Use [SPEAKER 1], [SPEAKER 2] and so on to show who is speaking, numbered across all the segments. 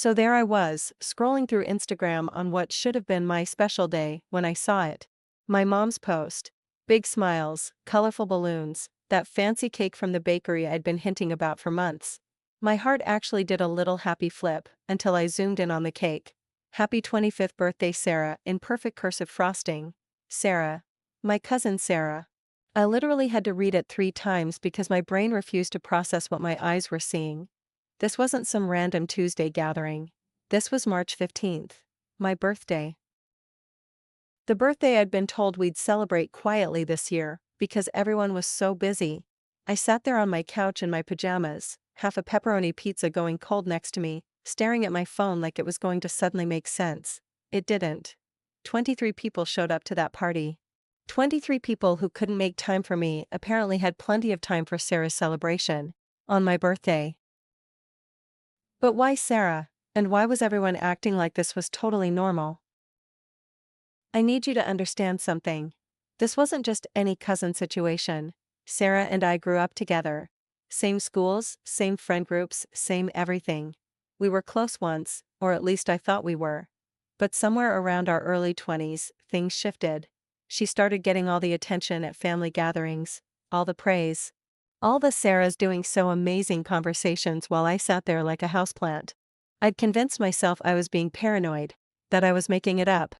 [SPEAKER 1] So there I was, scrolling through Instagram on what should have been my special day when I saw it. My mom's post. Big smiles, colorful balloons, that fancy cake from the bakery I'd been hinting about for months. My heart actually did a little happy flip until I zoomed in on the cake. Happy 25th birthday, Sarah, in perfect cursive frosting. Sarah. My cousin Sarah. I literally had to read it 3 times because my brain refused to process what my eyes were seeing. This wasn't some random Tuesday gathering. This was March 15th. My birthday. The birthday I'd been told we'd celebrate quietly this year, because everyone was so busy. I sat there on my couch in my pajamas, half a pepperoni pizza going cold next to me, staring at my phone like it was going to suddenly make sense. It didn't. 23 people showed up to that party. 23 people who couldn't make time for me apparently had plenty of time for Sarah's celebration. On my birthday. But why Sarah? And why was everyone acting like this was totally normal? I need you to understand something. This wasn't just any cousin situation. Sarah and I grew up together. Same schools, same friend groups, same everything. We were close once, or at least I thought we were. But somewhere around our early 20s, things shifted. She started getting all the attention at family gatherings, all the praise. All the Sarah's doing so amazing conversations while I sat there like a houseplant. I'd convinced myself I was being paranoid, that I was making it up.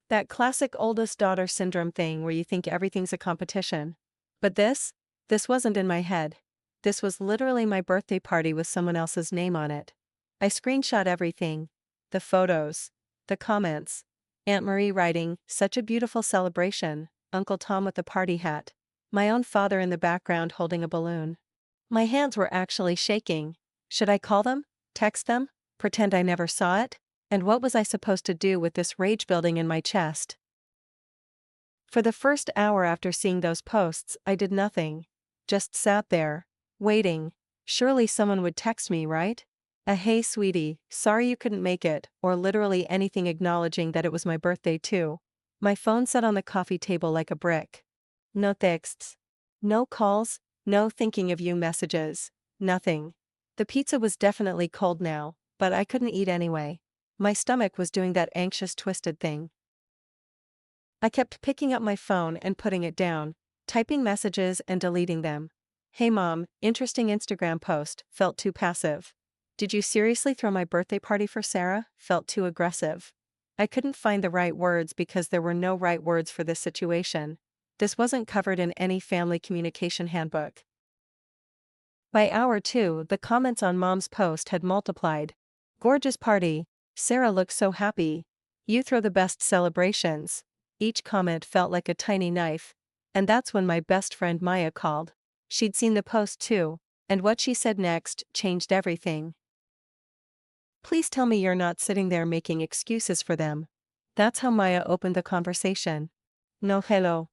[SPEAKER 1] That classic oldest daughter syndrome thing where you think everything's a competition. But this wasn't in my head. This was literally my birthday party with someone else's name on it. I screenshot everything. The photos. The comments. Aunt Marie writing, "Such a beautiful celebration," Uncle Tom with the party hat. My own father in the background holding a balloon. My hands were actually shaking. Should I call them? Text them? Pretend I never saw it? And what was I supposed to do with this rage building in my chest? For the first hour after seeing those posts, I did nothing. Just sat there, waiting. Surely someone would text me, right? A "Hey sweetie, sorry you couldn't make it," or literally anything acknowledging that it was my birthday too. My phone sat on the coffee table like a brick. No texts. No calls, no thinking of you messages. Nothing. The pizza was definitely cold now, but I couldn't eat anyway. My stomach was doing that anxious twisted thing. I kept picking up my phone and putting it down, typing messages and deleting them. "Hey mom, interesting Instagram post," felt too passive. "Did you seriously throw my birthday party for Sarah?" felt too aggressive. I couldn't find the right words because there were no right words for this situation. This wasn't covered in any family communication handbook. By hour 2, the comments on mom's post had multiplied. "Gorgeous party. Sarah looks so happy. You throw the best celebrations." Each comment felt like a tiny knife. And that's when my best friend Maya called. She'd seen the post too, and what she said next changed everything. "Please tell me you're not sitting there making excuses for them." That's how Maya opened the conversation. No hello.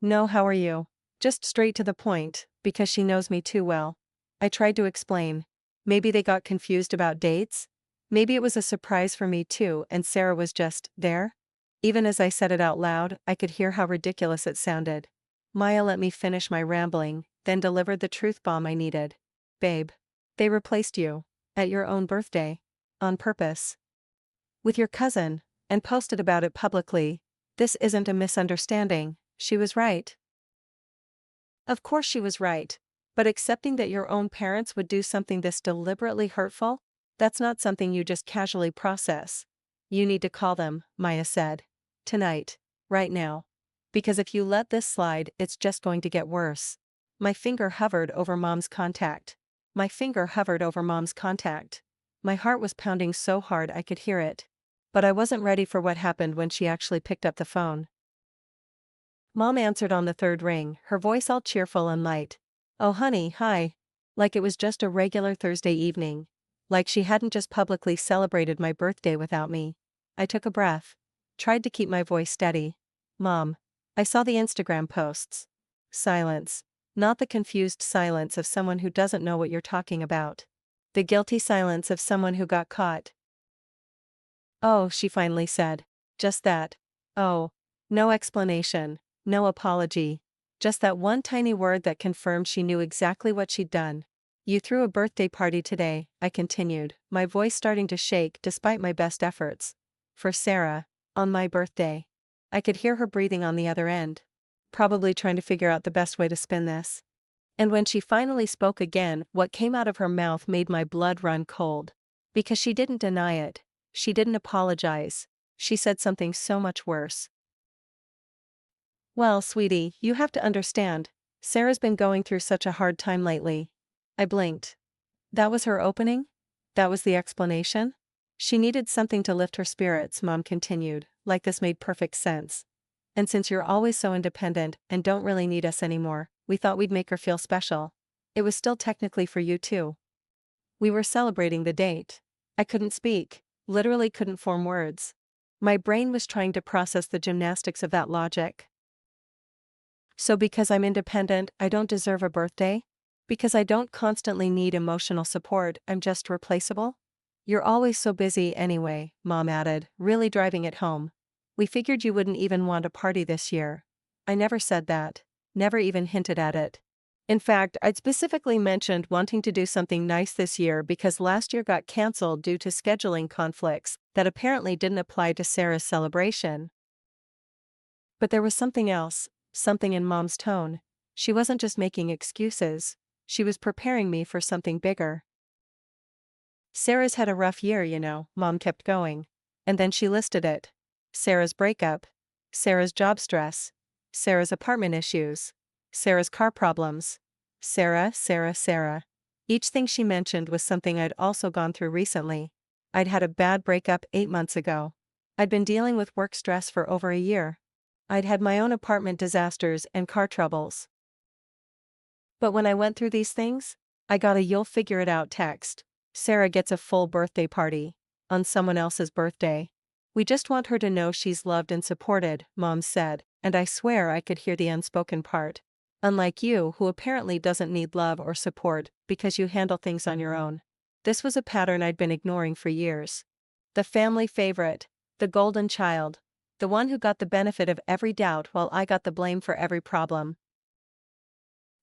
[SPEAKER 1] No how are you. Just straight to the point, because she knows me too well. I tried to explain. Maybe they got confused about dates? Maybe it was a surprise for me too and Sarah was just there? Even as I said it out loud, I could hear how ridiculous it sounded. Maya let me finish my rambling, then delivered the truth bomb I needed. "Babe. They replaced you. At your own birthday. On purpose. With your cousin, and posted about it publicly. This isn't a misunderstanding. She was right." Of course she was right. But accepting that your own parents would do something this deliberately hurtful? That's not something you just casually process. "You need to call them," Maya said. "Tonight. Right now. Because if you let this slide, it's just going to get worse." My finger hovered over mom's contact. My finger hovered over mom's contact. My heart was pounding so hard I could hear it. But I wasn't ready for what happened when she actually picked up the phone. Mom answered on the third ring, her voice all cheerful and light. "Oh honey, hi." Like it was just a regular Thursday evening. Like she hadn't just publicly celebrated my birthday without me. I took a breath. Tried to keep my voice steady. "Mom. I saw the Instagram posts." Silence. Not the confused silence of someone who doesn't know what you're talking about. The guilty silence of someone who got caught. "Oh," she finally said. Just that. "Oh." No explanation. No apology. Just that one tiny word that confirmed she knew exactly what she'd done. You threw a birthday party today, I continued, my voice starting to shake despite my best efforts. For Sarah, on my birthday. I could hear her breathing on the other end. Probably trying to figure out the best way to spin this. And when she finally spoke again, what came out of her mouth made my blood run cold. Because she didn't deny it. She didn't apologize. She said something so much worse. Well, sweetie, you have to understand. Sarah's been going through such a hard time lately. I blinked. That was her opening? That was the explanation? She needed something to lift her spirits, Mom continued, like this made perfect sense. And since you're always so independent and don't really need us anymore, we thought we'd make her feel special. It was still technically for you too. We were celebrating the date. I couldn't speak, literally couldn't form words. My brain was trying to process the gymnastics of that logic. So because I'm independent, I don't deserve a birthday? Because I don't constantly need emotional support, I'm just replaceable? You're always so busy anyway, Mom added, really driving it home. We figured you wouldn't even want a party this year. I never said that. Never even hinted at it. In fact, I'd specifically mentioned wanting to do something nice this year because last year got cancelled due to scheduling conflicts that apparently didn't apply to Sarah's celebration. But there was something else, something in Mom's tone. She wasn't just making excuses. She was preparing me for something bigger. Sarah's had a rough year, you know, Mom kept going. And then she listed it. Sarah's breakup. Sarah's job stress. Sarah's apartment issues. Sarah's car problems. Sarah. Each thing she mentioned was something I'd also gone through recently. I'd had a bad breakup 8 months ago. I'd been dealing with work stress for over a year. I'd had my own apartment disasters and car troubles. But when I went through these things, I got a "you'll figure it out" text. Sarah gets a full birthday party. On someone else's birthday. We just want her to know she's loved and supported, Mom said, and I swear I could hear the unspoken part. Unlike you, who apparently doesn't need love or support because you handle things on your own. This was a pattern I'd been ignoring for years. The family favorite. The golden child. The one who got the benefit of every doubt while I got the blame for every problem.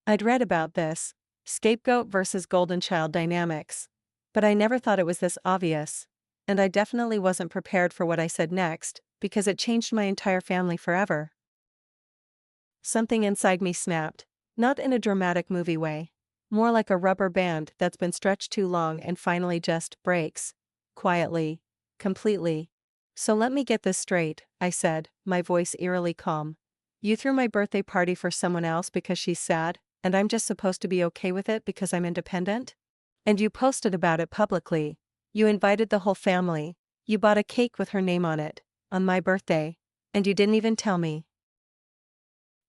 [SPEAKER 1] I'd read about this, scapegoat versus golden child dynamics. But I never thought it was this obvious. And I definitely wasn't prepared for what I said next, because it changed my entire family forever. Something inside me snapped, not in a dramatic movie way. More like a rubber band that's been stretched too long and finally just breaks. Quietly. Completely. So let me get this straight, I said, my voice eerily calm. You threw my birthday party for someone else because she's sad, and I'm just supposed to be okay with it because I'm independent? And you posted about it publicly. You invited the whole family. You bought a cake with her name on it, on my birthday. And you didn't even tell me.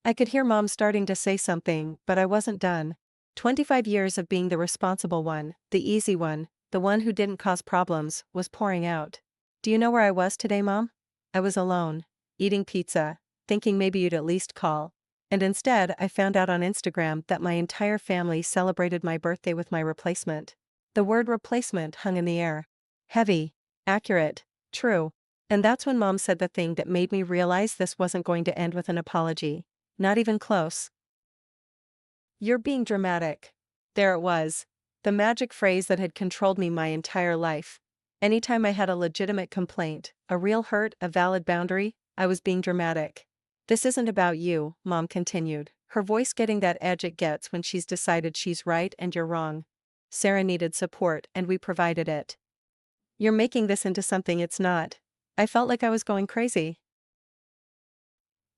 [SPEAKER 1] I could hear Mom starting to say something, but I wasn't done. 25 years of being the responsible one, the easy one, the one who didn't cause problems, was pouring out. Do you know where I was today, Mom? I was alone, eating pizza, thinking maybe you'd at least call. And instead, I found out on Instagram that my entire family celebrated my birthday with my replacement. The word replacement hung in the air. Heavy, accurate, true. And that's when Mom said the thing that made me realize this wasn't going to end with an apology. Not even close. You're being dramatic. There it was. The magic phrase that had controlled me my entire life. Anytime I had a legitimate complaint, a real hurt, a valid boundary, I was being dramatic. This isn't about you, Mom continued, her voice getting that edge it gets when she's decided she's right and you're wrong. Sarah needed support and we provided it. You're making this into something it's not. I felt like I was going crazy.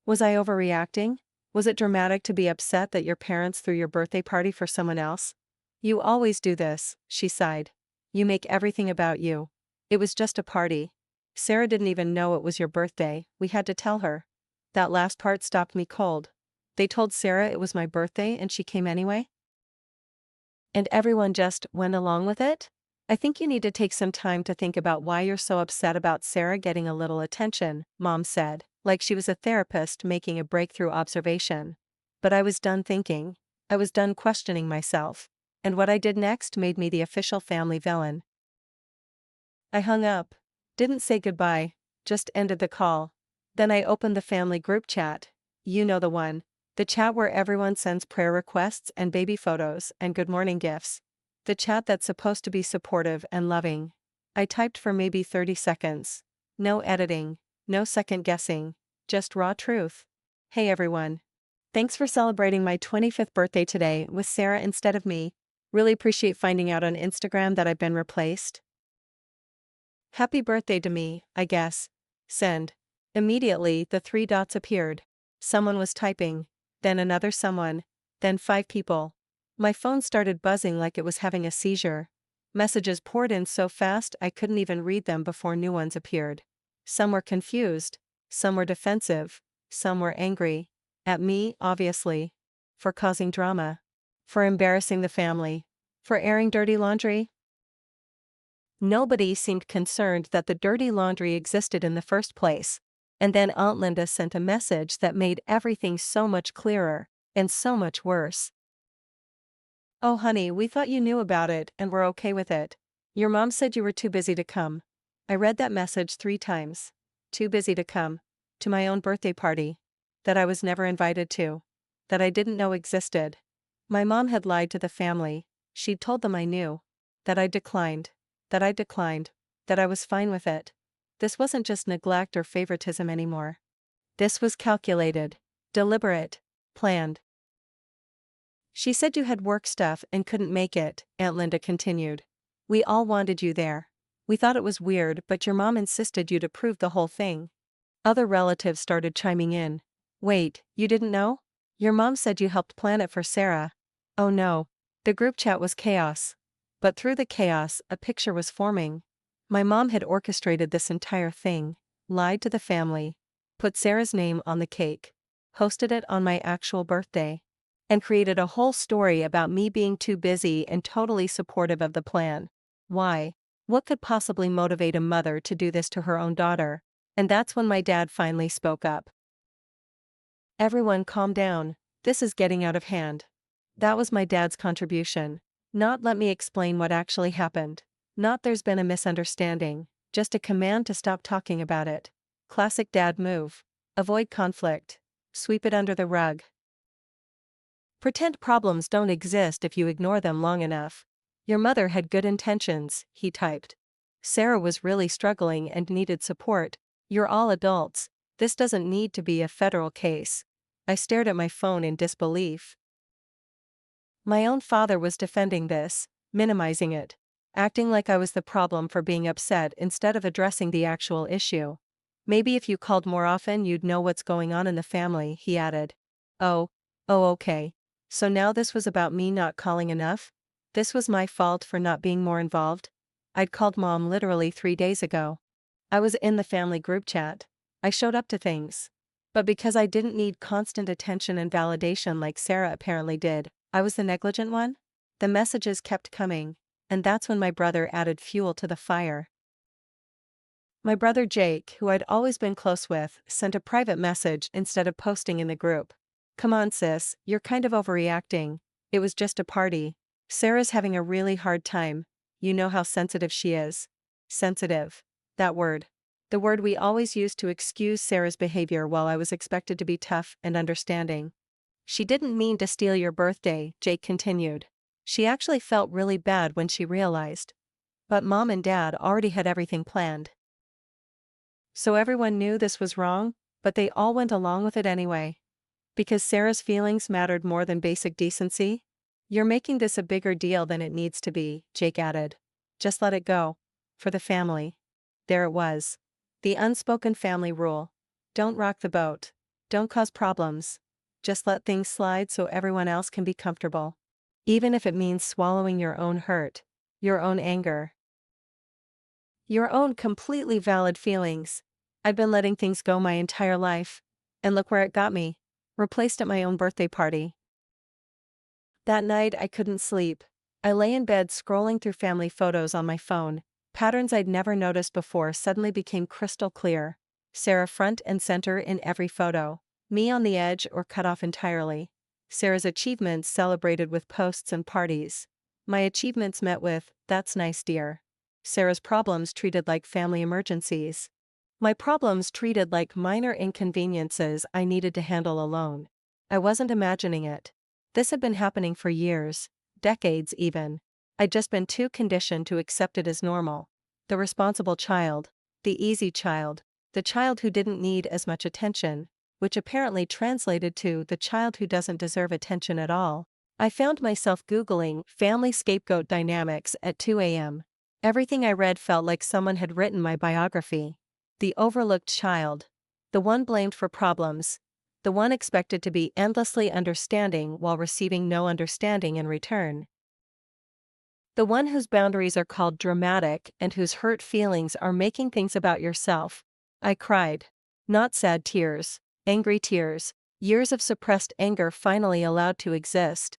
[SPEAKER 1] Was I overreacting? Was it dramatic to be upset that your parents threw your birthday party for someone else? You always do this, she sighed. You make everything about you. It was just a party. Sarah didn't even know it was your birthday, we had to tell her. That last part stopped me cold. They told Sarah it was my birthday and she came anyway? And everyone just went along with it? I think you need to take some time to think about why you're so upset about Sarah getting a little attention, Mom said, like she was a therapist making a breakthrough observation. But I was done thinking. I was done questioning myself. And what I did next made me the official family villain. I hung up. Didn't say goodbye, just ended the call. Then I opened the family group chat. You know the one. The chat where everyone sends prayer requests and baby photos and good morning gifts. The chat that's supposed to be supportive and loving. I typed for maybe 30 seconds. No editing, no second guessing, just raw truth. Hey everyone. Thanks for celebrating my 25th birthday today with Sarah instead of me. Really appreciate finding out on Instagram that I've been replaced. Happy birthday to me, I guess. Send. Immediately, the 3 dots appeared. Someone was typing, then another someone, then 5 people. My phone started buzzing like it was having a seizure. Messages poured in so fast I couldn't even read them before new ones appeared. Some were confused, some were defensive, some were angry. At me, obviously. For causing drama. For embarrassing the family. For airing dirty laundry. Nobody seemed concerned that the dirty laundry existed in the first place. And then Aunt Linda sent a message that made everything so much clearer, and so much worse. Oh honey, we thought you knew about it and were okay with it. Your mom said you were too busy to come. I read that message 3 times. Too busy to come. To my own birthday party. That I was never invited to. That I didn't know existed. My mom had lied to the family. She'd told them I knew. That I declined. That I declined. That I was fine with it. This wasn't just neglect or favoritism anymore. This was calculated. Deliberate. Planned. She said you had work stuff and couldn't make it, Aunt Linda continued. We all wanted you there. We thought it was weird, but your mom insisted you'd approve the whole thing. Other relatives started chiming in. Wait, you didn't know? Your mom said you helped plan it for Sarah. Oh no. The group chat was chaos. But through the chaos, a picture was forming. My mom had orchestrated this entire thing, lied to the family, put Sarah's name on the cake, hosted it on my actual birthday, and created a whole story about me being too busy and totally supportive of the plan. Why? What could possibly motivate a mother to do this to her own daughter? And that's when my dad finally spoke up. Everyone calm down, this is getting out of hand. That was my dad's contribution. Not let me explain what actually happened. Not there's been a misunderstanding, just a command to stop talking about it. Classic dad move. Avoid conflict. Sweep it under the rug. Pretend problems don't exist if you ignore them long enough. Your mother had good intentions, he typed. Sarah was really struggling and needed support. You're all adults. This doesn't need to be a federal case. I stared at my phone in disbelief. My own father was defending this, minimizing it, acting like I was the problem for being upset instead of addressing the actual issue. Maybe if you called more often you'd know what's going on in the family, he added. Oh, okay. So now this was about me not calling enough? This was my fault for not being more involved? I'd called Mom literally 3 days ago. I was in the family group chat. I showed up to things. But because I didn't need constant attention and validation like Sarah apparently did, I was the negligent one? The messages kept coming, and that's when my brother added fuel to the fire. My brother Jake, who I'd always been close with, sent a private message instead of posting in the group. Come on sis, you're kind of overreacting. It was just a party. Sarah's having a really hard time. You know how sensitive she is. Sensitive. That word. The word we always used to excuse Sarah's behavior while I was expected to be tough and understanding. She didn't mean to steal your birthday, Jake continued. She actually felt really bad when she realized. But Mom and Dad already had everything planned. So everyone knew this was wrong, but they all went along with it anyway. Because Sarah's feelings mattered more than basic decency? You're making this a bigger deal than it needs to be, Jake added. Just let it go. For the family. There it was. The unspoken family rule. Don't rock the boat. Don't cause problems. Just let things slide so everyone else can be comfortable. Even if it means swallowing your own hurt. Your own anger. Your own completely valid feelings. I'd been letting things go my entire life. And look where it got me. Replaced at my own birthday party. That night I couldn't sleep. I lay in bed scrolling through family photos on my phone. Patterns I'd never noticed before suddenly became crystal clear. Sarah front and center in every photo. Me on the edge or cut off entirely. Sarah's achievements celebrated with posts and parties. My achievements met with, "That's nice, dear." Sarah's problems treated like family emergencies. My problems treated like minor inconveniences I needed to handle alone. I wasn't imagining it. This had been happening for years, decades even. I'd just been too conditioned to accept it as normal. The responsible child. The easy child. The child who didn't need as much attention, which apparently translated to the child who doesn't deserve attention at all. I found myself Googling family scapegoat dynamics at 2 a.m. Everything I read felt like someone had written my biography. The overlooked child. The one blamed for problems. The one expected to be endlessly understanding while receiving no understanding in return. The one whose boundaries are called dramatic and whose hurt feelings are making things about yourself. I cried. Not sad tears, angry tears, years of suppressed anger finally allowed to exist.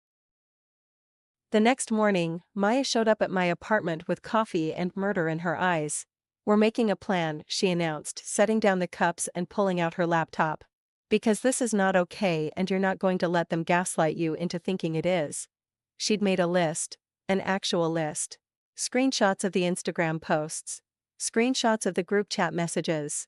[SPEAKER 1] The next morning, Maya showed up at my apartment with coffee and murder in her eyes. We're making a plan, she announced, setting down the cups and pulling out her laptop. Because this is not okay and you're not going to let them gaslight you into thinking it is. She'd made a list. An actual list. Screenshots of the Instagram posts. Screenshots of the group chat messages.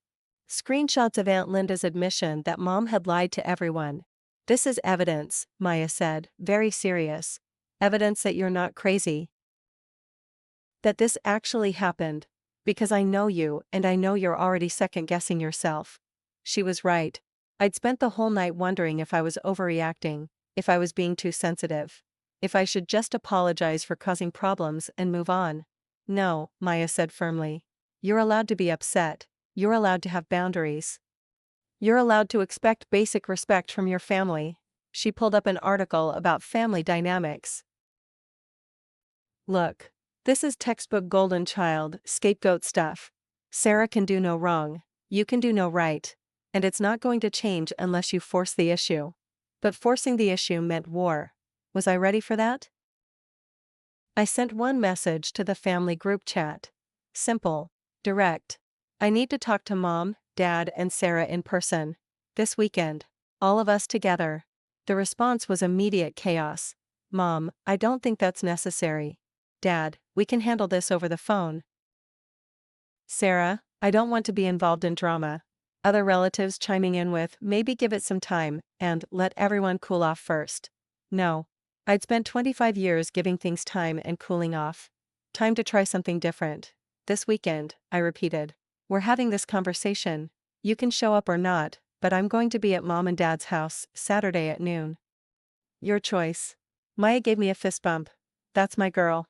[SPEAKER 1] Screenshots of Aunt Linda's admission that Mom had lied to everyone. This is evidence, Maya said, very serious. Evidence that you're not crazy. That this actually happened. Because I know you and I know you're already second-guessing yourself. She was right. I'd spent the whole night wondering if I was overreacting, if I was being too sensitive. If I should just apologize for causing problems and move on. No, Maya said firmly. You're allowed to be upset. You're allowed to have boundaries. You're allowed to expect basic respect from your family. She pulled up an article about family dynamics. Look. This is textbook golden child, scapegoat stuff. Sarah can do no wrong. You can do no right. And it's not going to change unless you force the issue. But forcing the issue meant war. Was I ready for that? I sent one message to the family group chat. Simple. Direct. I need to talk to Mom, Dad, and Sarah in person. This weekend. All of us together. The response was immediate chaos. Mom, I don't think that's necessary. Dad, we can handle this over the phone. Sarah, I don't want to be involved in drama. Other relatives chiming in with, maybe give it some time, and let everyone cool off first. No. I'd spent 25 years giving things time and cooling off. Time to try something different. This weekend, I repeated. We're having this conversation. You can show up or not, but I'm going to be at Mom and Dad's house, Saturday at noon. Your choice. Maya gave me a fist bump. That's my girl.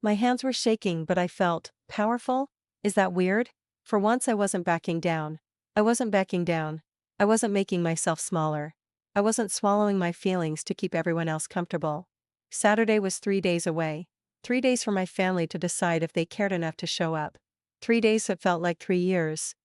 [SPEAKER 1] My hands were shaking, but I felt powerful. Is that weird? For once I wasn't backing down. I wasn't backing down. I wasn't making myself smaller. I wasn't swallowing my feelings to keep everyone else comfortable. Saturday was 3 days away. 3 days for my family to decide if they cared enough to show up. 3 days that felt like 3 years.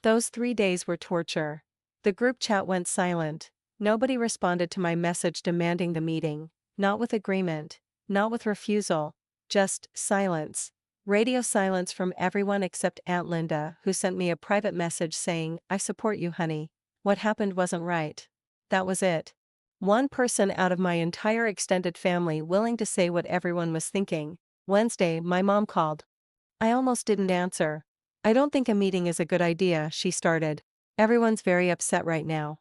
[SPEAKER 1] Those 3 days were torture. The group chat went silent. Nobody responded to my message demanding the meeting. Not with agreement. Not with refusal. Just silence. Radio silence from everyone except Aunt Linda, who sent me a private message saying, I support you, honey. What happened wasn't right. That was it. One person out of my entire extended family willing to say what everyone was thinking. Wednesday, my mom called. I almost didn't answer. I don't think a meeting is a good idea, she started. Everyone's very upset right now.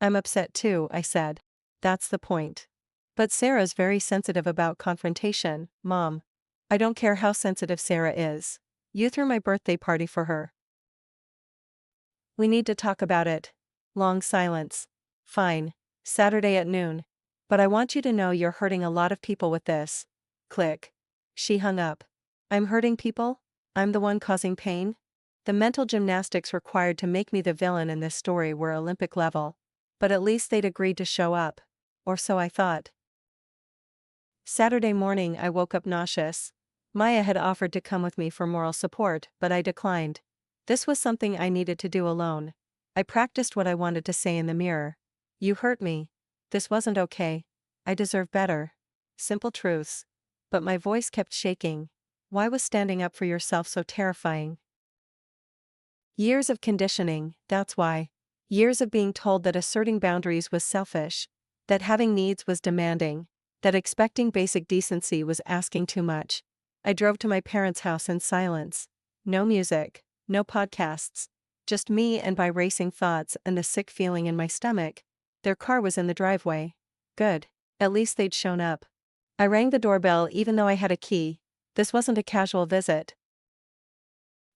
[SPEAKER 1] I'm upset too, I said. That's the point. But Sarah's very sensitive about confrontation, Mom. I don't care how sensitive Sarah is. You threw my birthday party for her. We need to talk about it. Long silence. Fine. Saturday at noon. But I want you to know you're hurting a lot of people with this. Click. She hung up. I'm hurting people? I'm the one causing pain? The mental gymnastics required to make me the villain in this story were Olympic level. But at least they'd agreed to show up. Or so I thought. Saturday morning I woke up nauseous. Maya had offered to come with me for moral support, but I declined. This was something I needed to do alone. I practiced what I wanted to say in the mirror. You hurt me. This wasn't okay. I deserve better. Simple truths. But my voice kept shaking. Why was standing up for yourself so terrifying? Years of conditioning, that's why. Years of being told that asserting boundaries was selfish. That having needs was demanding. That expecting basic decency was asking too much. I drove to my parents' house in silence. No music, no podcasts. Just me and my racing thoughts and the sick feeling in my stomach. Their car was in the driveway. Good. At least they'd shown up. I rang the doorbell even though I had a key. This wasn't a casual visit.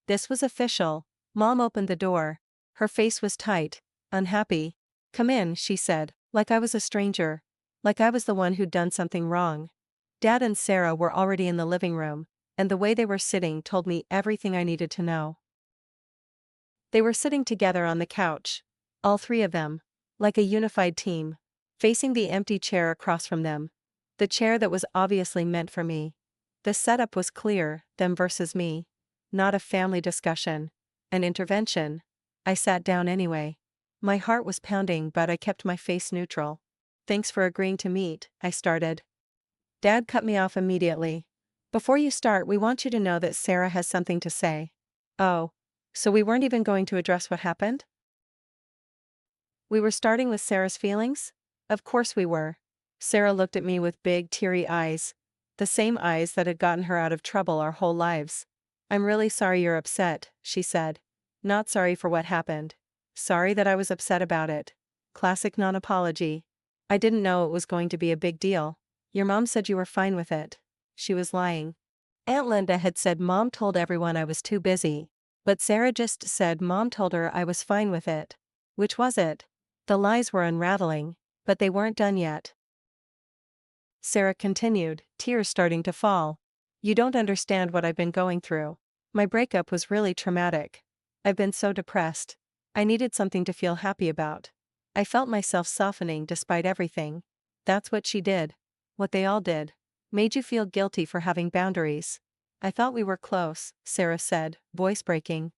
[SPEAKER 1] This was official. Mom opened the door. Her face was tight, unhappy. "Come in," she said, like I was a stranger. Like I was the one who'd done something wrong. Dad and Sarah were already in the living room, and the way they were sitting told me everything I needed to know. They were sitting together on the couch. All three of them. Like a unified team. Facing the empty chair across from them. The chair that was obviously meant for me. The setup was clear, them versus me. Not a family discussion. An intervention. I sat down anyway. My heart was pounding, but I kept my face neutral. "Thanks for agreeing to meet," I started. Dad cut me off immediately. "Before you start, we want you to know that Sarah has something to say." "Oh. So we weren't even going to address what happened?" "We were starting with Sarah's feelings?" "Of course we were." Sarah looked at me with big, teary eyes. The same eyes that had gotten her out of trouble our whole lives. "I'm really sorry you're upset," she said. "Not sorry for what happened. Sorry that I was upset about it." Classic non-apology. "I didn't know it was going to be a big deal. Your mom said you were fine with it." She was lying. Aunt Linda had said Mom told everyone I was too busy. But Sarah just said Mom told her I was fine with it. Which was it? The lies were unraveling, but they weren't done yet. Sarah continued, tears starting to fall. "You don't understand what I've been going through. My breakup was really traumatic. I've been so depressed. I needed something to feel happy about. I felt myself softening despite everything." That's what she did. What they all did. Made you feel guilty for having boundaries. "I thought we were close," Sarah said, voice breaking.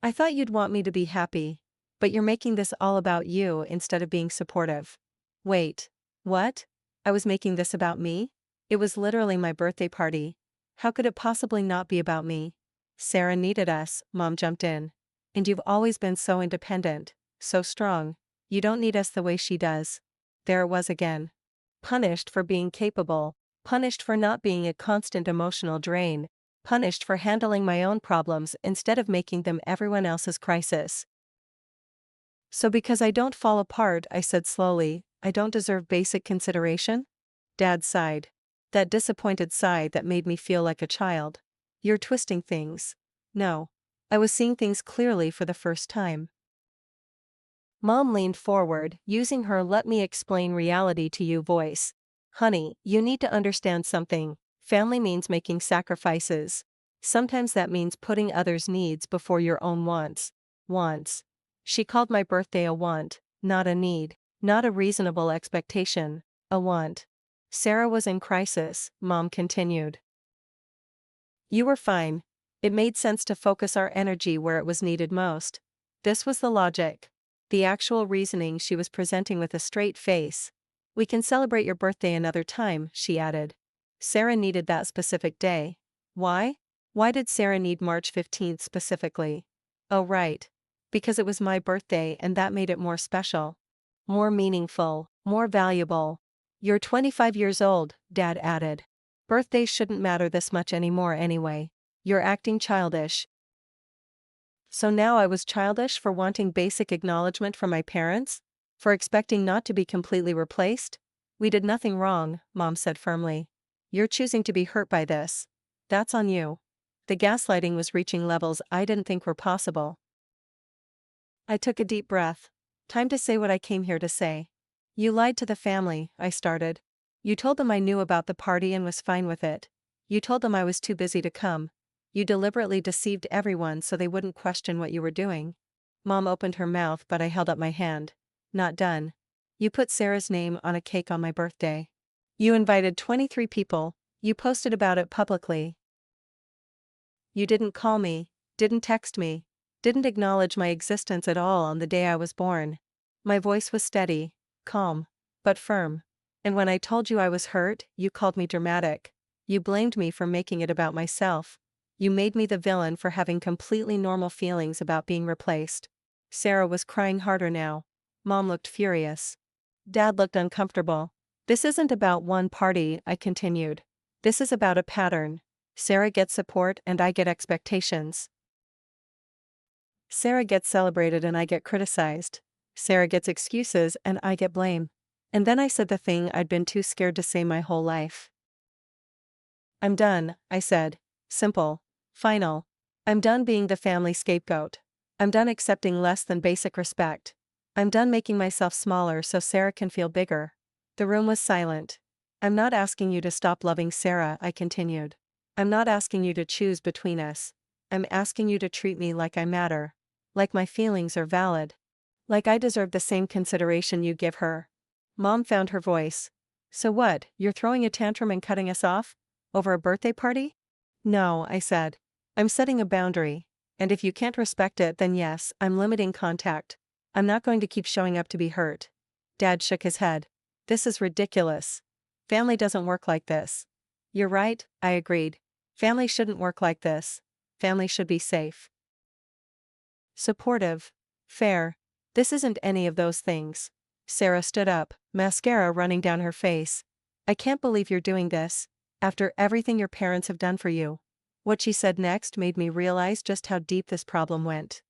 [SPEAKER 1] "I thought you'd want me to be happy. But you're making this all about you instead of being supportive." "Wait. What? I was making this about me? It was literally my birthday party. How could it possibly not be about me?" "Sarah needed us," Mom jumped in. "And you've always been so independent, so strong. You don't need us the way she does." There it was again. Punished for being capable. Punished for not being a constant emotional drain. Punished for handling my own problems instead of making them everyone else's crisis. "So because I don't fall apart," I said slowly, "I don't deserve basic consideration?" Dad sighed. That disappointed sigh that made me feel like a child. "You're twisting things." "No. I was seeing things clearly for the first time." Mom leaned forward, using her "let me explain reality to you" voice. "Honey, you need to understand something. Family means making sacrifices. Sometimes that means putting others' needs before your own wants." Wants. She called my birthday a want, not a need. Not a reasonable expectation. A want. Sarah was in crisis, Mom continued. "You were fine. It made sense to focus our energy where it was needed most." This was the logic. The actual reasoning she was presenting with a straight face. "We can celebrate your birthday another time," she added. Sarah needed that specific day. Why? Why did Sarah need March 15th specifically? Oh right. Because it was my birthday and that made it more special. More meaningful, more valuable. "You're 25 years old," Dad added. "Birthdays shouldn't matter this much anymore anyway. You're acting childish." So now I was childish for wanting basic acknowledgement from my parents? For expecting not to be completely replaced? "We did nothing wrong," Mom said firmly. "You're choosing to be hurt by this. That's on you." The gaslighting was reaching levels I didn't think were possible. I took a deep breath. Time to say what I came here to say. "You lied to the family," I started. "You told them I knew about the party and was fine with it. You told them I was too busy to come. You deliberately deceived everyone so they wouldn't question what you were doing." Mom opened her mouth, but I held up my hand. "Not done. You put Sarah's name on a cake on my birthday. You invited 23 people. You posted about it publicly. You didn't call me, didn't text me, didn't acknowledge my existence at all on the day I was born." My voice was steady, calm, but firm. "And when I told you I was hurt, you called me dramatic. You blamed me for making it about myself. You made me the villain for having completely normal feelings about being replaced." Sarah was crying harder now. Mom looked furious. Dad looked uncomfortable. "This isn't about one party," I continued. "This is about a pattern. Sarah gets support and I get expectations. Sarah gets celebrated and I get criticized. Sarah gets excuses and I get blame. And then I said the thing I'd been too scared to say my whole life. I'm done, I said. Simple. Final. I'm done being the family scapegoat. I'm done accepting less than basic respect. I'm done making myself smaller so Sarah can feel bigger. The room was silent. I'm not asking you to stop loving Sarah, I continued. I'm not asking you to choose between us. I'm asking you to treat me like I matter. Like my feelings are valid. Like I deserve the same consideration you give her. Mom found her voice. So what, you're throwing a tantrum and cutting us off? Over a birthday party? No, I said. I'm setting a boundary. And if you can't respect it, then yes, I'm limiting contact. I'm not going to keep showing up to be hurt. Dad shook his head. This is ridiculous. Family doesn't work like this. You're right, I agreed. Family shouldn't work like this. Family should be safe. Supportive. Fair. This isn't any of those things. Sarah stood up, mascara running down her face. I can't believe you're doing this, after everything your parents have done for you. What she said next made me realize just how deep this problem went.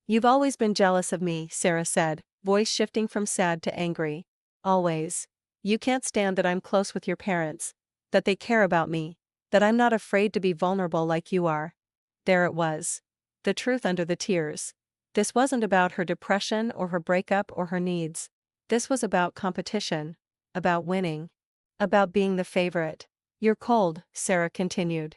[SPEAKER 1] You've always been jealous of me, Sarah said, voice shifting from sad to angry. Always. You can't stand that I'm close with your parents, that they care about me, that I'm not afraid to be vulnerable like you are. There it was. The truth under the tears. This wasn't about her depression or her breakup or her needs. This was about competition. About winning. About being the favorite. You're cold, Sarah continued.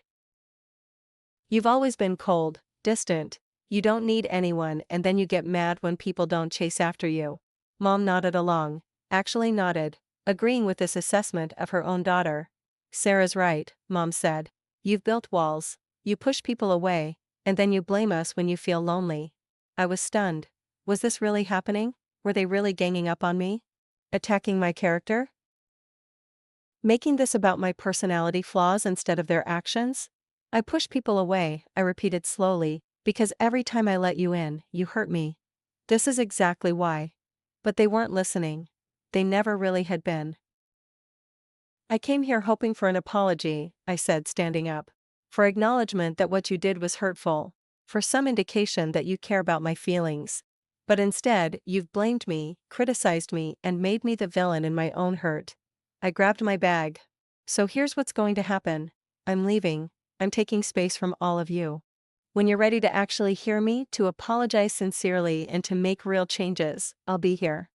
[SPEAKER 1] You've always been cold, distant. You don't need anyone and then you get mad when people don't chase after you. Mom nodded along. Actually nodded, agreeing with this assessment of her own daughter. Sarah's right, Mom said. You've built walls. You push people away, and then you blame us when you feel lonely. I was stunned. Was this really happening? Were they really ganging up on me? Attacking my character? Making this about my personality flaws instead of their actions? I push people away, I repeated slowly, because every time I let you in, you hurt me. This is exactly why. But they weren't listening. They never really had been. I came here hoping for an apology, I said, standing up. For acknowledgement that what you did was hurtful. For some indication that you care about my feelings. But instead, you've blamed me, criticized me, and made me the villain in my own hurt. I grabbed my bag. So here's what's going to happen. I'm leaving. I'm taking space from all of you. When you're ready to actually hear me, to apologize sincerely and to make real changes, I'll be here.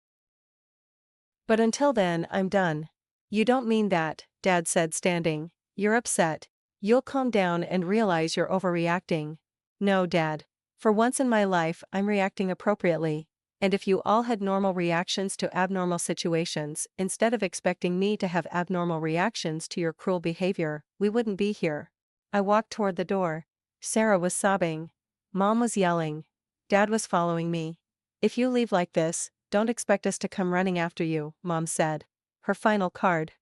[SPEAKER 1] But until then, I'm done. You don't mean that, Dad said, standing. You're upset. You'll calm down and realize you're overreacting. No, Dad. For once in my life, I'm reacting appropriately. And if you all had normal reactions to abnormal situations, instead of expecting me to have abnormal reactions to your cruel behavior, we wouldn't be here. I walked toward the door. Sarah was sobbing. Mom was yelling. Dad was following me. If you leave like this, don't expect us to come running after you, Mom said. Her final card.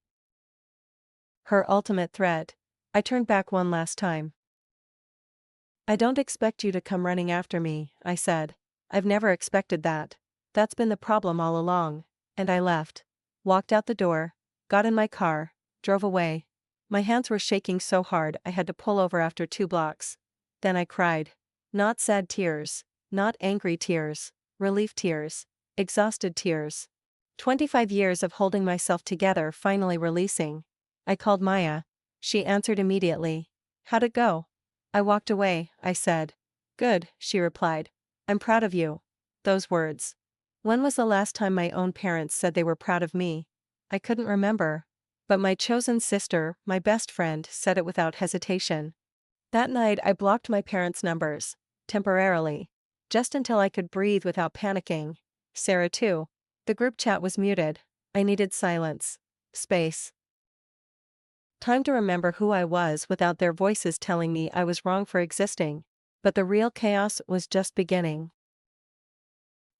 [SPEAKER 1] Her ultimate threat. I turned back one last time. I don't expect you to come running after me, I said. I've never expected that. That's been the problem all along. And I left. Walked out the door, got in my car, drove away. My hands were shaking so hard I had to pull over after 2 blocks. Then I cried. Not sad tears, not angry tears, relief tears, exhausted tears. 25 years of holding myself together finally releasing. I called Maya. She answered immediately. How'd it go? I walked away, I said. Good, she replied. I'm proud of you. Those words. When was the last time my own parents said they were proud of me? I couldn't remember. But my chosen sister, my best friend, said it without hesitation. That night I blocked my parents' numbers. Temporarily. Just until I could breathe without panicking. Sarah too. The group chat was muted. I needed silence. Space. Time to remember who I was without their voices telling me I was wrong for existing. But the real chaos was just beginning.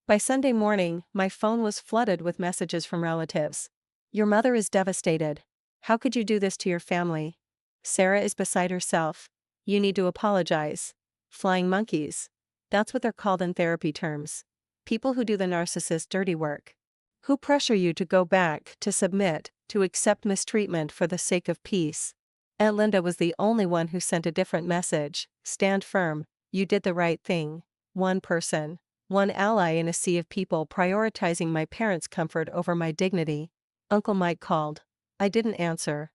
[SPEAKER 1] By Sunday morning, my phone was flooded with messages from relatives. Your mother is devastated. How could you do this to your family? Sarah is beside herself. You need to apologize. Flying monkeys. That's what they're called in therapy terms. People who do the narcissist's dirty work. Who pressure you to go back, to submit, to accept mistreatment for the sake of peace. Aunt Linda was the only one who sent a different message. Stand firm. You did the right thing. One person. one ally in a sea of people prioritizing my parents' comfort over my dignity. Uncle Mike called. I didn't answer.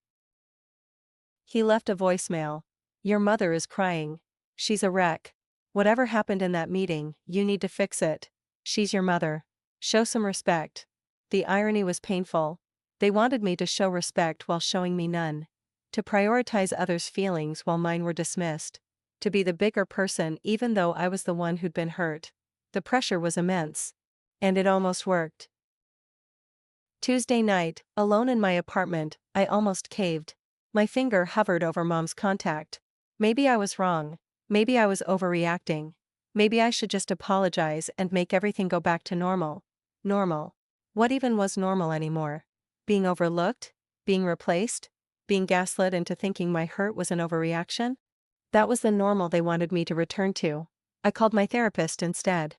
[SPEAKER 1] He left a voicemail. Your mother is crying. She's a wreck. Whatever happened in that meeting, you need to fix it. She's your mother. Show some respect. The irony was painful. They wanted me to show respect while showing me none. To prioritize others' feelings while mine were dismissed. To be the bigger person even though I was the one who'd been hurt. The pressure was immense. And it almost worked. Tuesday night, alone in my apartment, I almost caved. My finger hovered over Mom's contact. Maybe I was wrong. Maybe I was overreacting. Maybe I should just apologize and make everything go back to normal. Normal. What even was normal anymore? Being overlooked? Being replaced? Being gaslit into thinking my hurt was an overreaction? That was the normal they wanted me to return to. I called my therapist instead.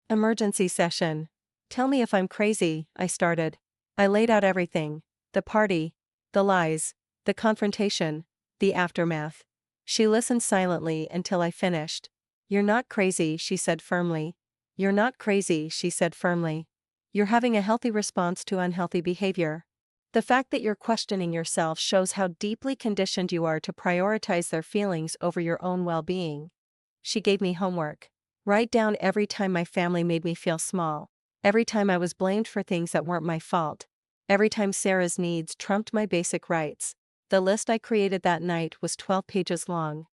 [SPEAKER 1] Emergency session. Tell me if I'm crazy, I started. I laid out everything. The party. The lies. The confrontation. The aftermath. She listened silently until I finished. You're not crazy, she said firmly. You're not crazy, she said firmly. You're having a healthy response to unhealthy behavior. The fact that you're questioning yourself shows how deeply conditioned you are to prioritize their feelings over your own well-being. She gave me homework. Write down every time my family made me feel small. Every time I was blamed for things that weren't my fault. Every time Sarah's needs trumped my basic rights. The list I created that night was 12 pages long.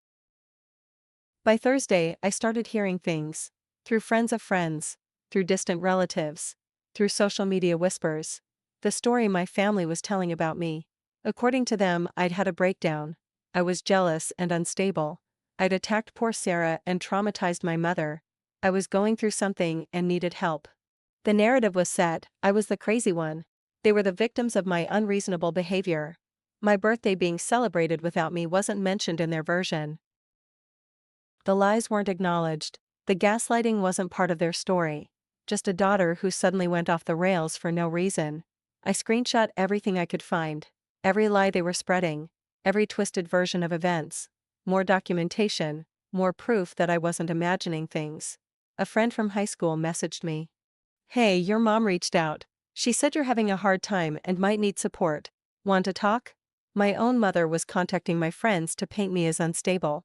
[SPEAKER 1] By Thursday, I started hearing things. Through friends of friends. Through distant relatives. Through social media whispers. The story my family was telling about me. According to them, I'd had a breakdown. I was jealous and unstable. I'd attacked poor Sarah and traumatized my mother. I was going through something and needed help. The narrative was set, I was the crazy one. They were the victims of my unreasonable behavior. My birthday being celebrated without me wasn't mentioned in their version. The lies weren't acknowledged. The gaslighting wasn't part of their story. Just a daughter who suddenly went off the rails for no reason. I screenshot everything I could find. Every lie they were spreading. Every twisted version of events. More documentation. More proof that I wasn't imagining things. A friend from high school messaged me. Hey, your mom reached out. She said you're having a hard time and might need support. Want to talk? My own mother was contacting my friends to paint me as unstable.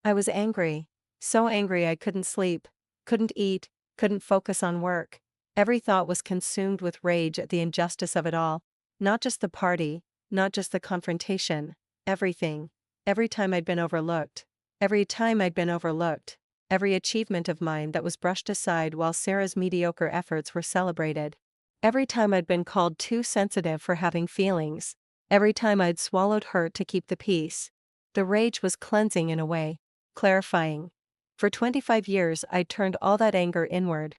[SPEAKER 1] I was angry. So angry I couldn't sleep, couldn't eat, couldn't focus on work. Every thought was consumed with rage at the injustice of it all. Not just the party, not just the confrontation. Everything. Every time I'd been overlooked. Every time I'd been overlooked. Every achievement of mine that was brushed aside while Sarah's mediocre efforts were celebrated. Every time I'd been called too sensitive for having feelings. Every time I'd swallowed hurt to keep the peace. The rage was cleansing in a way, clarifying. For 25 years I'd turned all that anger inward.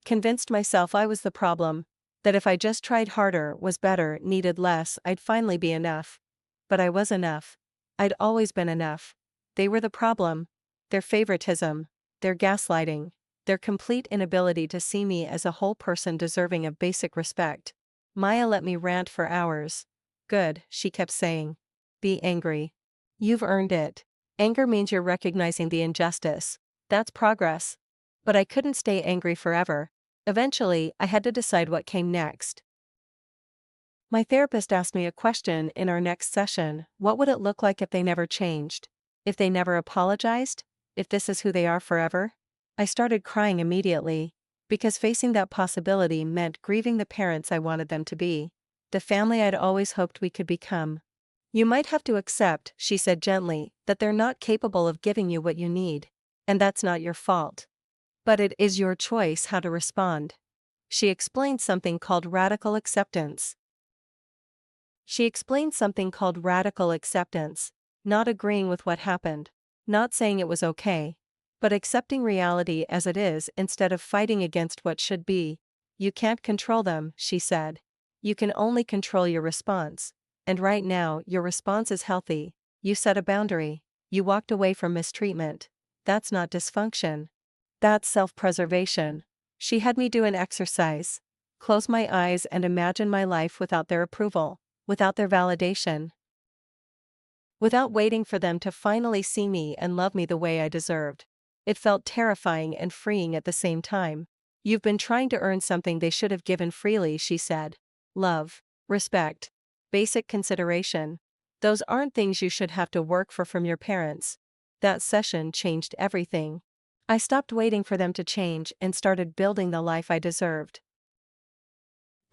[SPEAKER 1] Convinced myself I was the problem, that if I just tried harder, was better, needed less, I'd finally be enough. But I was enough. I'd always been enough. They were the problem. Their favoritism, their gaslighting, their complete inability to see me as a whole person deserving of basic respect. Maya let me rant for hours. Good, she kept saying. Be angry. You've earned it. Anger means you're recognizing the injustice. That's progress. But I couldn't stay angry forever. Eventually, I had to decide what came next. My therapist asked me a question in our next session. What would it look like if they never changed? If they never apologized? If this is who they are forever? I started crying immediately, because facing that possibility meant grieving the parents I wanted them to be, the family I'd always hoped we could become. You might have to accept, she said gently, that they're not capable of giving you what you need. And that's not your fault. But it is your choice how to respond. She explained something called radical acceptance. Not agreeing with what happened. Not saying it was okay, but accepting reality as it is instead of fighting against what should be. You can't control them, she said. You can only control your response. And right now, your response is healthy. You set a boundary. You walked away from mistreatment. That's not dysfunction. That's self-preservation. She had me do an exercise. Close my eyes and imagine my life without their approval, without their validation. Without waiting for them to finally see me and love me the way I deserved. It felt terrifying and freeing at the same time. You've been trying to earn something they should have given freely, she said. Love, respect, basic consideration. Those aren't things you should have to work for from your parents. That session changed everything. I stopped waiting for them to change and started building the life I deserved.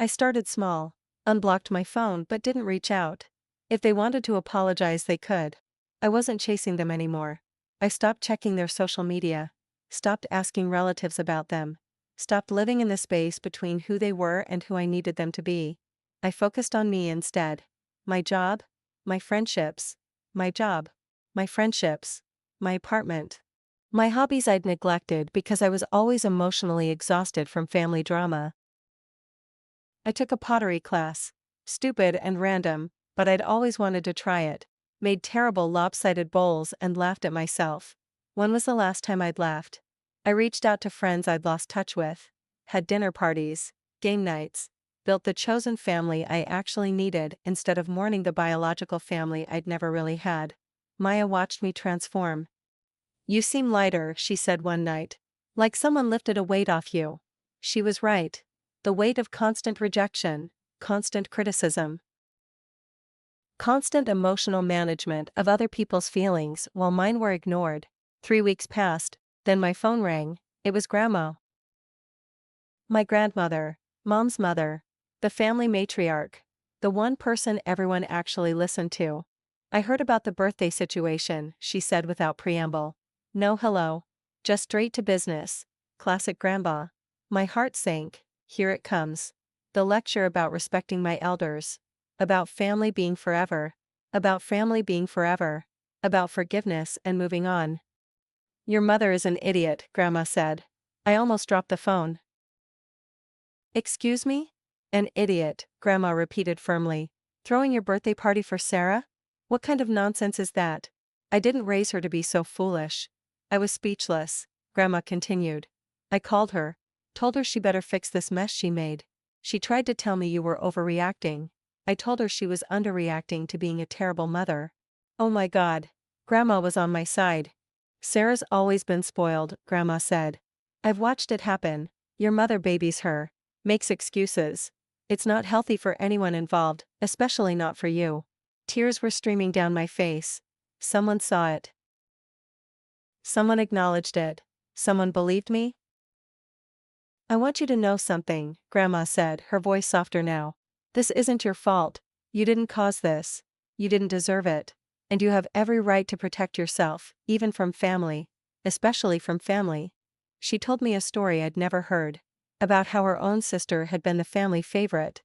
[SPEAKER 1] I started small, unblocked my phone but didn't reach out. If they wanted to apologize, they could. I wasn't chasing them anymore. I stopped checking their social media, stopped asking relatives about them, stopped living in the space between who they were and who I needed them to be. I focused on me instead. My job, my friendships, my job, my friendships, my apartment. My hobbies I'd neglected because I was always emotionally exhausted from family drama. I took a pottery class. Stupid and random, but I'd always wanted to try it. Made terrible lopsided bowls and laughed at myself. When was the last time I'd laughed? I reached out to friends I'd lost touch with. Had dinner parties, game nights. Built the chosen family I actually needed instead of mourning the biological family I'd never really had. Maya watched me transform. You seem lighter, she said one night. Like someone lifted a weight off you. She was right. The weight of constant rejection, constant criticism, constant emotional management of other people's feelings while mine were ignored. 3 weeks passed, then my phone rang. It was Grandma. My grandmother, Mom's mother, the family matriarch, the one person everyone actually listened to. I heard about the birthday situation, she said without preamble. No hello. Just straight to business. Classic Grandma. My heart sank. Here it comes. The lecture about respecting my elders. About family being forever. About family being forever. About forgiveness and moving on. Your mother is an idiot, Grandma said. I almost dropped the phone. Excuse me? An idiot, Grandma repeated firmly. Throwing your birthday party for Sarah? What kind of nonsense is that? I didn't raise her to be so foolish. I was speechless, Grandma continued. I called her. Told her she better fix this mess she made. She tried to tell me you were overreacting. I told her she was underreacting to being a terrible mother. Oh my God. Grandma was on my side. Sarah's always been spoiled, Grandma said. I've watched it happen. Your mother babies her. Makes excuses. It's not healthy for anyone involved, especially not for you. Tears were streaming down my face. Someone saw it. Someone acknowledged it. Someone believed me? I want you to know something, Grandma said, her voice softer now. This isn't your fault. You didn't cause this. You didn't deserve it. And you have every right to protect yourself, even from family. Especially from family. She told me a story I'd never heard. About how her own sister had been the family favorite.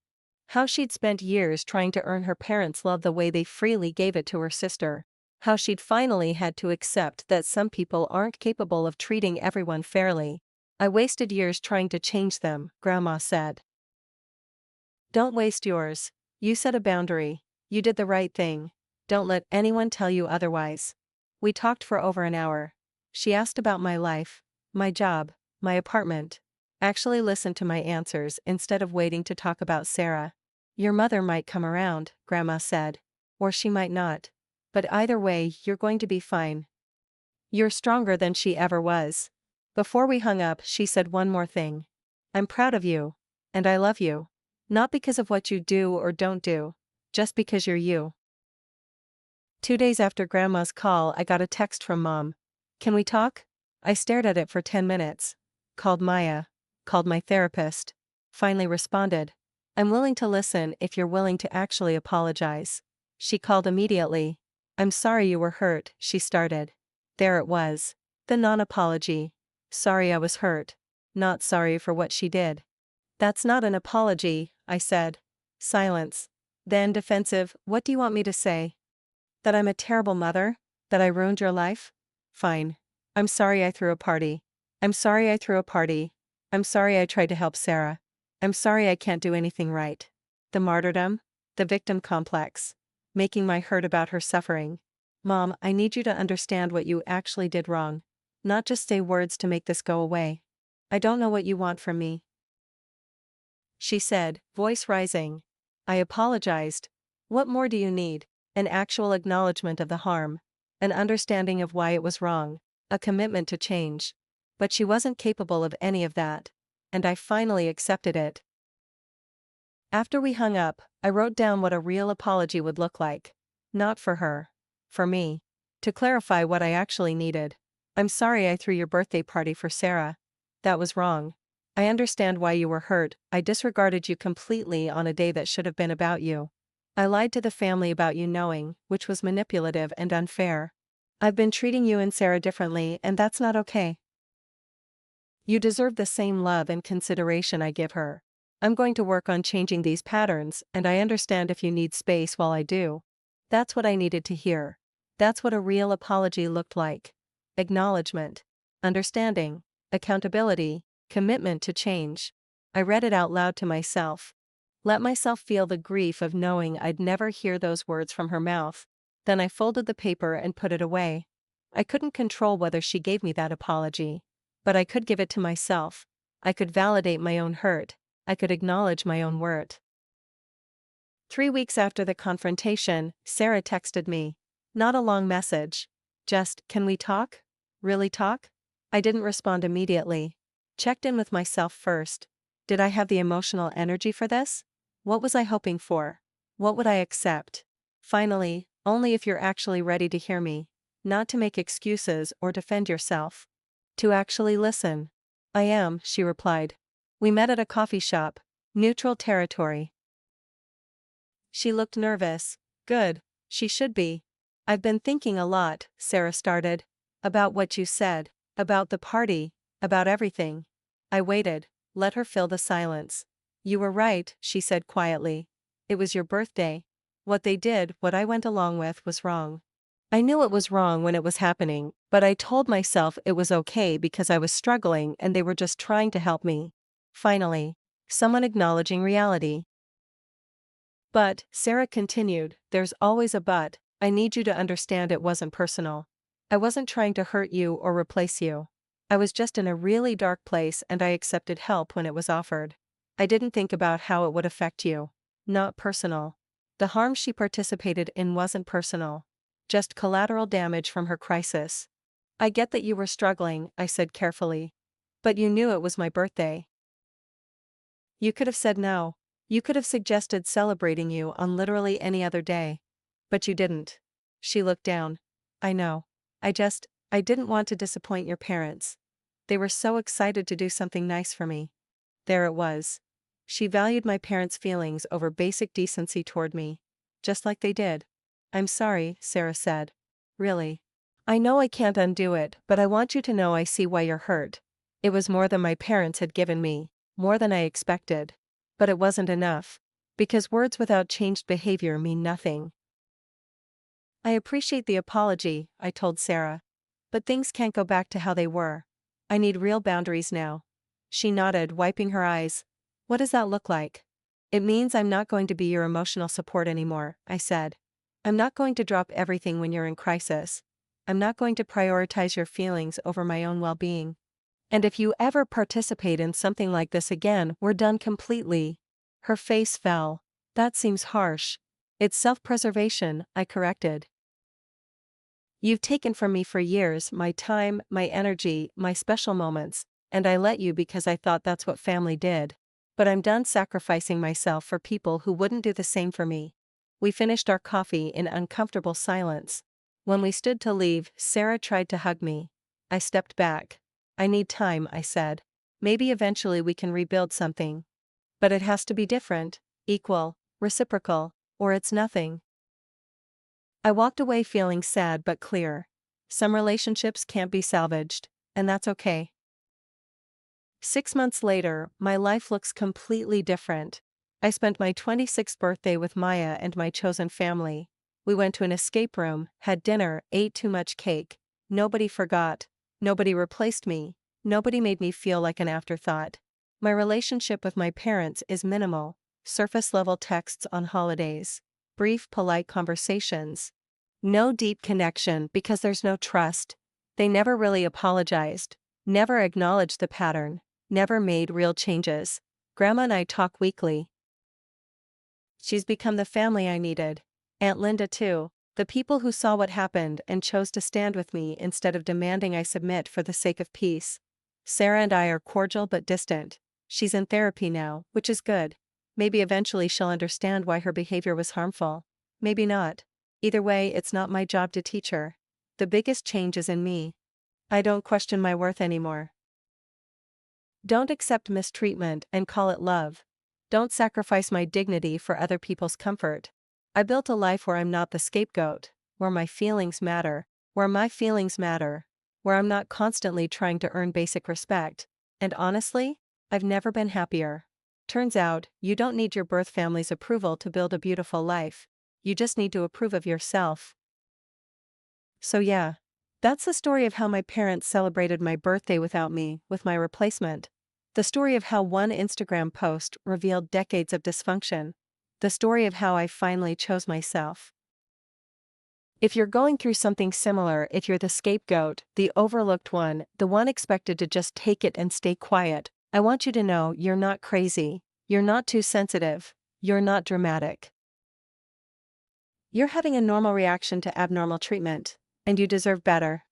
[SPEAKER 1] How she'd spent years trying to earn her parents' love the way they freely gave it to her sister. How she'd finally had to accept that some people aren't capable of treating everyone fairly. I wasted years trying to change them, Grandma said. Don't waste yours. You set a boundary. You did the right thing. Don't let anyone tell you otherwise. We talked for over an hour. She asked about my life, my job, my apartment. Actually listened to my answers instead of waiting to talk about Sarah. Your mother might come around, Grandma said. Or she might not. But either way, you're going to be fine. You're stronger than she ever was. Before we hung up, she said one more thing. I'm proud of you. And I love you. Not because of what you do or don't do. Just because you're you. 2 days after Grandma's call, I got a text from Mom. Can we talk? I stared at it for 10 minutes. Called Maya. Called my therapist. Finally responded. I'm willing to listen if you're willing to actually apologize. She called immediately. I'm sorry you were hurt, she started. There it was. The non-apology. Sorry I was hurt. Not sorry for what she did. That's not an apology, I said. Silence. Then defensive, what do you want me to say? That I'm a terrible mother? That I ruined your life? Fine. I'm sorry I threw a party. I'm sorry I threw a party. I'm sorry I tried to help Sarah. I'm sorry I can't do anything right. The martyrdom? The victim complex. Making my hurt about her suffering. Mom, I need you to understand what you actually did wrong. Not just say words to make this go away. I don't know what you want from me. She said, voice rising. I apologized. What more do you need? An actual acknowledgement of the harm. An understanding of why it was wrong. a commitment to change. But she wasn't capable of any of that. And I finally accepted it. After we hung up, I wrote down what a real apology would look like. Not for her. For me. To clarify what I actually needed. I'm sorry I threw your birthday party for Sarah. That was wrong. I understand why you were hurt. I disregarded you completely on a day that should have been about you. I lied to the family about you knowing, which was manipulative and unfair. I've been treating you and Sarah differently, and that's not okay. You deserve the same love and consideration I give her. I'm going to work on changing these patterns, and I understand if you need space while I do. That's what I needed to hear. That's what a real apology looked like. Acknowledgement. Understanding. Accountability. Commitment to change. I read it out loud to myself. Let myself feel the grief of knowing I'd never hear those words from her mouth. Then I folded the paper and put it away. I couldn't control whether she gave me that apology. But I could give it to myself. I could validate my own hurt. I could acknowledge my own worth. 3 weeks after the confrontation, Sarah texted me. Not a long message. Just, can we talk? Really talk? I didn't respond immediately. Checked in with myself first. Did I have the emotional energy for this? What was I hoping for? What would I accept? Finally, only if you're actually ready to hear me. Not to make excuses or defend yourself. To actually listen. I am, she replied. We met at a coffee shop. Neutral territory. She looked nervous. Good. She should be. I've been thinking a lot, Sarah started. About what you said. About the party. About everything. I waited. Let her fill the silence. You were right, she said quietly. It was your birthday. What they did, what I went along with, was wrong. I knew it was wrong when it was happening, but I told myself it was okay because I was struggling and they were just trying to help me. Finally, someone acknowledging reality. But, Sarah continued, there's always a but. I need you to understand it wasn't personal. I wasn't trying to hurt you or replace you. I was just in a really dark place and I accepted help when it was offered. I didn't think about how it would affect you. Not personal. The harm she participated in wasn't personal. Just collateral damage from her crisis. I get that you were struggling, I said carefully. But you knew it was my birthday. You could have said no. You could have suggested celebrating you on literally any other day. But you didn't. She looked down. I know. I didn't want to disappoint your parents. They were so excited to do something nice for me. There it was. She valued my parents' feelings over basic decency toward me. Just like they did. I'm sorry, Sarah said. Really. I know I can't undo it, but I want you to know I see why you're hurt. It was more than my parents had given me, more than I expected. But it wasn't enough. Because words without changed behavior mean nothing. I appreciate the apology, I told Sarah. But things can't go back to how they were. I need real boundaries now. She nodded, wiping her eyes. What does that look like? It means I'm not going to be your emotional support anymore, I said. I'm not going to drop everything when you're in crisis. I'm not going to prioritize your feelings over my own well-being. And if you ever participate in something like this again, we're done completely. Her face fell. That seems harsh. It's self-preservation, I corrected. You've taken from me for years my time, my energy, my special moments, and I let you because I thought that's what family did. But I'm done sacrificing myself for people who wouldn't do the same for me. We finished our coffee in uncomfortable silence. When we stood to leave, Sarah tried to hug me. I stepped back. I need time, I said. Maybe eventually we can rebuild something. But it has to be different, equal, reciprocal, or it's nothing. I walked away feeling sad but clear. Some relationships can't be salvaged, and that's okay. 6 months later, my life looks completely different. I spent my 26th birthday with Maya and my chosen family. We went to an escape room, had dinner, ate too much cake. Nobody forgot. Nobody replaced me. Nobody made me feel like an afterthought. My relationship with my parents is minimal. Surface-level texts on holidays. Brief, polite conversations. No deep connection because there's no trust. They never really apologized. Never acknowledged the pattern. Never made real changes. Grandma and I talk weekly. She's become the family I needed. Aunt Linda too. The people who saw what happened and chose to stand with me instead of demanding I submit for the sake of peace. Sarah and I are cordial but distant. She's in therapy now, which is good. Maybe eventually she'll understand why her behavior was harmful. Maybe not. Either way, it's not my job to teach her. The biggest change is in me. I don't question my worth anymore. Don't accept mistreatment and call it love. Don't sacrifice my dignity for other people's comfort. I built a life where I'm not the scapegoat, where my feelings matter, where my feelings matter, where I'm not constantly trying to earn basic respect. And honestly, I've never been happier. Turns out, you don't need your birth family's approval to build a beautiful life. You just need to approve of yourself. So yeah, that's the story of how my parents celebrated my birthday without me, with my replacement. The story of how one Instagram post revealed decades of dysfunction. The story of how I finally chose myself. If you're going through something similar, if you're the scapegoat, the overlooked one, the one expected to just take it and stay quiet, I want you to know you're not crazy, you're not too sensitive, you're not dramatic. You're having a normal reaction to abnormal treatment, and you deserve better.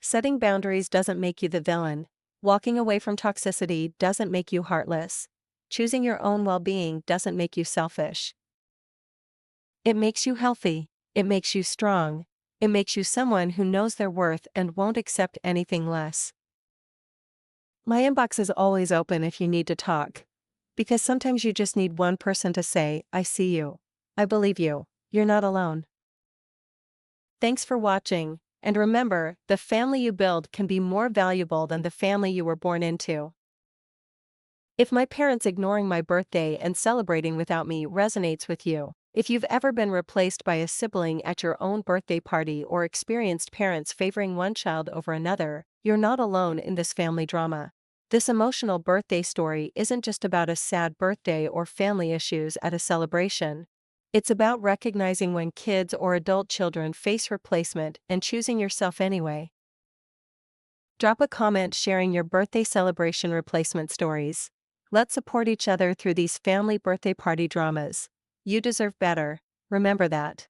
[SPEAKER 1] Setting boundaries doesn't make you the villain. Walking away from toxicity doesn't make you heartless. Choosing your own well-being doesn't make you selfish. It makes you healthy. It makes you strong. It makes you someone who knows their worth and won't accept anything less. My inbox is always open if you need to talk. Because sometimes you just need one person to say, I see you. I believe you. You're not alone. Thanks for watching, and remember, the family you build can be more valuable than the family you were born into. If my parents ignoring my birthday and celebrating without me resonates with you, if you've ever been replaced by a sibling at your own birthday party or experienced parents favoring one child over another, you're not alone in this family drama. This emotional birthday story isn't just about a sad birthday or family issues at a celebration. It's about recognizing when kids or adult children face replacement and choosing yourself anyway. Drop a comment sharing your birthday celebration replacement stories. Let's support each other through these family birthday party dramas. You deserve better, remember that.